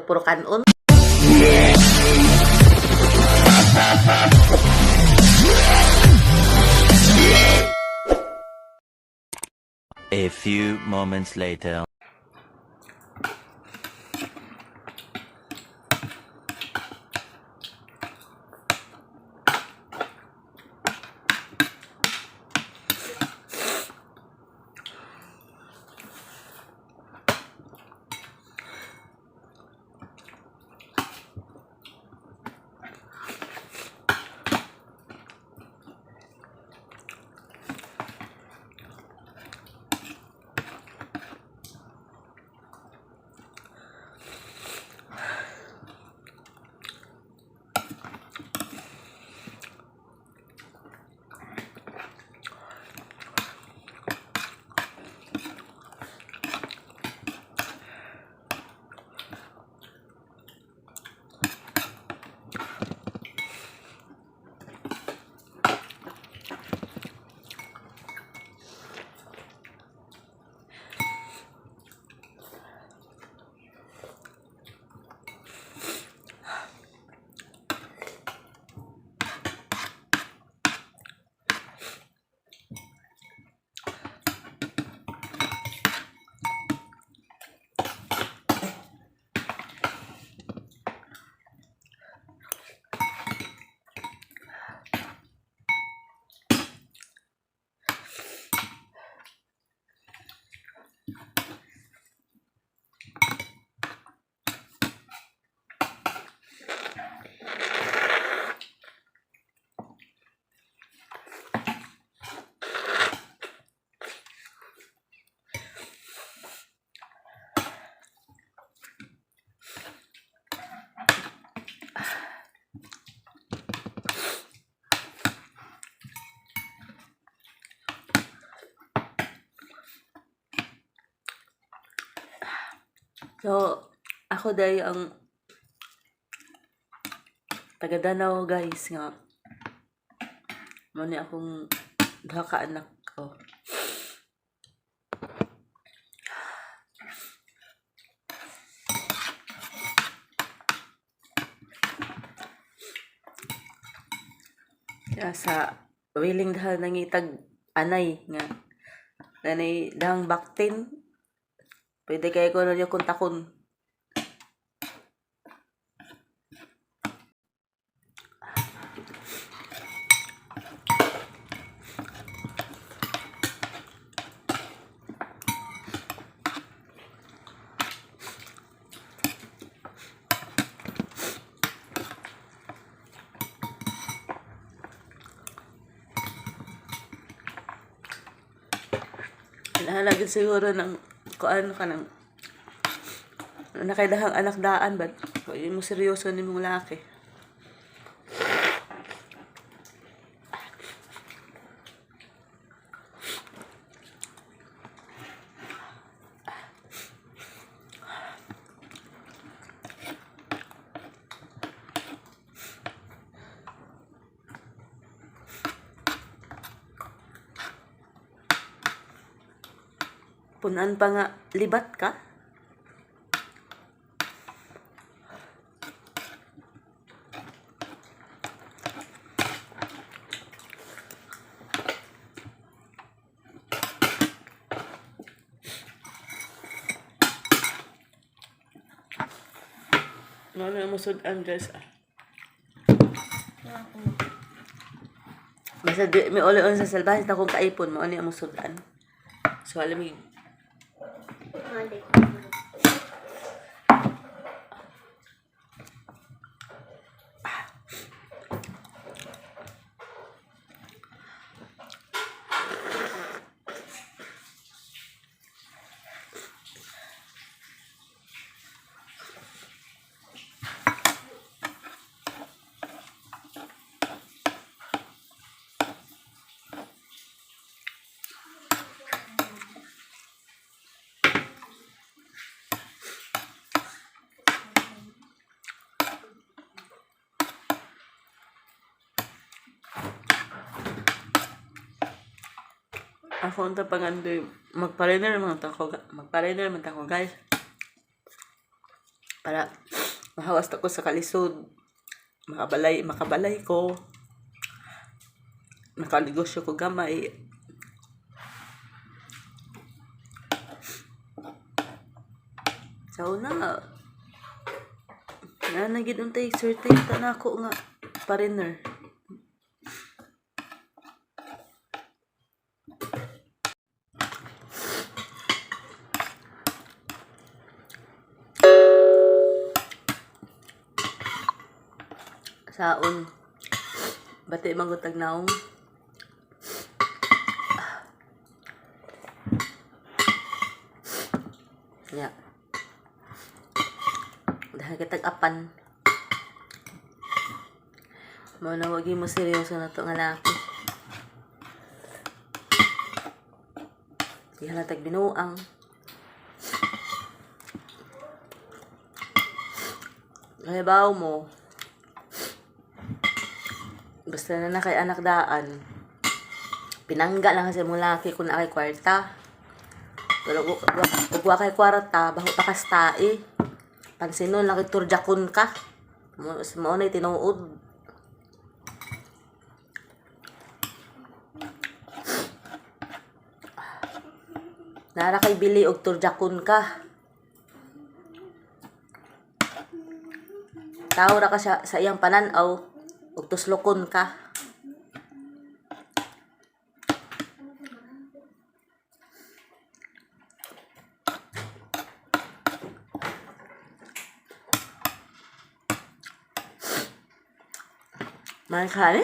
puro kanon. A few moments later. So, ako dahil ang taga Danau guys nga. Muna akong duha ka anak ko. Kaya sa willing dahil nangitag anay nga. Nanay dahang baktin. Pwede kayo ko na niyo kuntakon. Nahalagin siguro ng kuan ka ng nakaidahang anak daan ba? Yung mo seryoso ni mong laki. Punan pa nga libat ka? Ano yung musudan guys ah? Basta di, may uli sa salbahin na kung kaipon mo, ano yung musudan? So alam mo yun. Ako ang tapangandoy, magparender naman ako guys. para mahawas ako sa kalisod. Makabalay ko. Makanegosyo ko gamay. So na nagid untay certain tanako nga pariner. Saon bati mangutag naong ya dahil kitag apan mo na wagi mo seryoso na to nga laki di halatag binuang kaya baw mo basta na kay anak daan pinangga lang kasi mo laki kung na kay kwarta pero ug wa kay kwarta baho pa kastae pansinon laki turjakon ka mo na tinuod nara kay bili og turjakon ka tao ra ka sa iyang pananaw ug tuslokon ka. Man ka